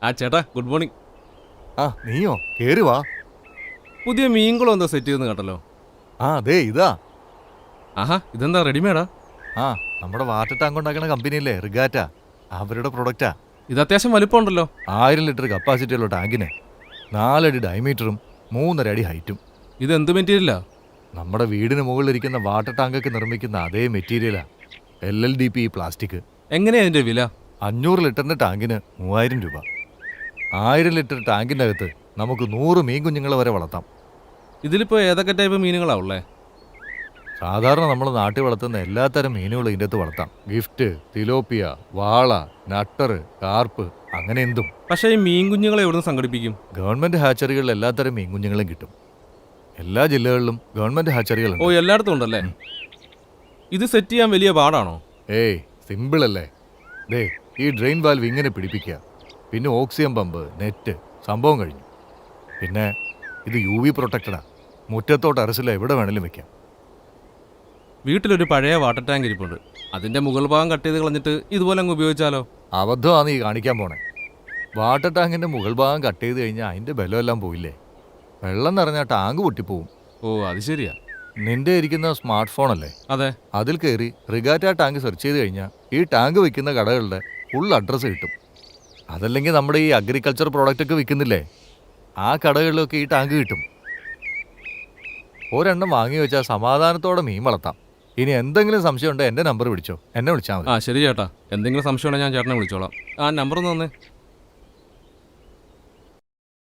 ആ ചേട്ടാ good morning. ആ നീയോ കേറി വാ. പുതിയ മീൻകുളം എന്താ സെറ്റ് ചെയ്തെന്ന് കേട്ടല്ലോ. അതെ ഇതാ. ആഹാ, ഇതെന്താ റെഡിമേഡാ? ആ നമ്മുടെ വാട്ടർ ടാങ്ക് ഉണ്ടാക്കുന്ന കമ്പനിയില്ലേ റിഗാറ്റ, അവരുടെ പ്രൊഡക്റ്റാ. ഇത് അത്യാവശ്യം വലിപ്പമുണ്ടല്ലോ. 1000 ലിറ്റർ കപ്പാസിറ്റിയുള്ള ടാങ്കിന് 4 അടി ഡയമീറ്ററും 3.5 അടി ഹൈറ്റും. ഇത് എന്ത് മെറ്റീരിയലാ? നമ്മുടെ വീടിന് മുകളിലിരിക്കുന്ന വാട്ടർ ടാങ്കൊക്കെ നിർമ്മിക്കുന്ന അതേ മെറ്റീരിയലാ. LLDP plastic. എങ്ങനെയാ അതിന്റെ വില? 500 ലിറ്ററിന്റെ ടാങ്കിന് 3000 രൂപ. 1000 ലിറ്റർ ടാങ്കിൻ്റെ അകത്ത് നമുക്ക് 100 മീൻ കുഞ്ഞുങ്ങളെ വരെ വളർത്താം. ഇതിലിപ്പോ ഏതൊക്കെ ടൈപ്പ് മീനുകളാ ഉള്ളേ? സാധാരണ നമ്മൾ നാട്ടിൽ വളർത്തുന്ന എല്ലാത്തരം മീനുകളും ഇതിൻ്റെ അകത്ത് വളർത്താം. ഗിഫ്റ്റ്, തിലോപ്പിയ, വാള, നട്ടർ, കാർപ്പ്, അങ്ങനെ എന്തും. പക്ഷേ ഈ മീൻ കുഞ്ഞുങ്ങളെ എവിടുന്ന് സംഘടിപ്പിക്കും? ഗവൺമെന്റ് ഹാച്ചറികളിൽ എല്ലാത്തരം മീൻ കുഞ്ഞുങ്ങളും കിട്ടും. എല്ലാ ജില്ലകളിലും ഗവൺമെന്റ് ഓ, ഹാച്ചറികളുണ്ട്. എല്ലായിടത്തും ഉണ്ടല്ലേ. ഇത് സെറ്റ് ചെയ്യാൻ വലിയ പാടാണോ? ഏയ് സിമ്പിൾ അല്ലേ. ദേ ഈ ഡ്രെയിൻ വാൽവ് ഇങ്ങനെ പിടിപ്പിക്കുക, പിന്നെ ഓക്സിജൻ പമ്പ്, നെറ്റ്, സംഭവം കഴിഞ്ഞു. പിന്നെ ഇത് UV പ്രൊട്ടക്റ്റഡാ. മുറ്റത്തോ ടെറസിലോ എവിടെ വേണേലും വെക്കാം. വീട്ടിലൊരു പഴയ വാട്ടർ ടാങ്ക് ഇരിപ്പുണ്ട്. അതിന്റെ മുകൾ ഭാഗം കട്ട് ചെയ്ത് കളഞ്ഞിട്ട് ഇതുപോലെ അങ്ങ് ഉപയോഗിച്ചാലോ? അബദ്ധമാണ് ഈ കാണിക്കാൻ പോണേ. വാട്ടർ ടാങ്കിന്റെ മുകൾ ഭാഗം കട്ട് ചെയ്ത് കഴിഞ്ഞാൽ അതിന്റെ ബലമെല്ലാം പോയില്ലേ. വെള്ളം നിറഞ്ഞാൽ ടാങ്ക് പൊട്ടിപ്പോവും. ഓ, അത് ശരിയാ. നിന്റെ ഇരിക്കുന്ന സ്മാർട്ട് ഫോൺ അല്ലേ, അതെ. അതിൽ കയറി റിഗാറ്റ ടാങ്ക് സെർച്ച് ചെയ്ത് കഴിഞ്ഞാൽ ഈ ടാങ്ക് വിൽക്കുന്ന കടകളുടെ ഫുൾ അഡ്രസ്സ് കിട്ടും. അതല്ലെങ്കിൽ നമ്മുടെ ഈ അഗ്രികൾച്ചർ പ്രോഡക്റ്റ് ഒക്കെ വിൽക്കുന്നില്ലേ, ആ കടകളിലൊക്കെ ഈ ടാങ്ക് കിട്ടും. ഒരെണ്ണം വാങ്ങി വെച്ചാൽ സമാധാനത്തോടെ മീൻ വളർത്താം. ഇനി എന്തെങ്കിലും സംശയം ഉണ്ടോ എൻ്റെ നമ്പർ പിടിച്ചോ, എന്നെ വിളിച്ചാൽ മതി. ആ ശരി ചേട്ടാ, എന്തെങ്കിലും സംശയം ഉണ്ടെങ്കിൽ ഞാൻ ചേട്ടനെ വിളിച്ചോളാം. ആ നമ്പർ ഒന്ന് തന്നെ.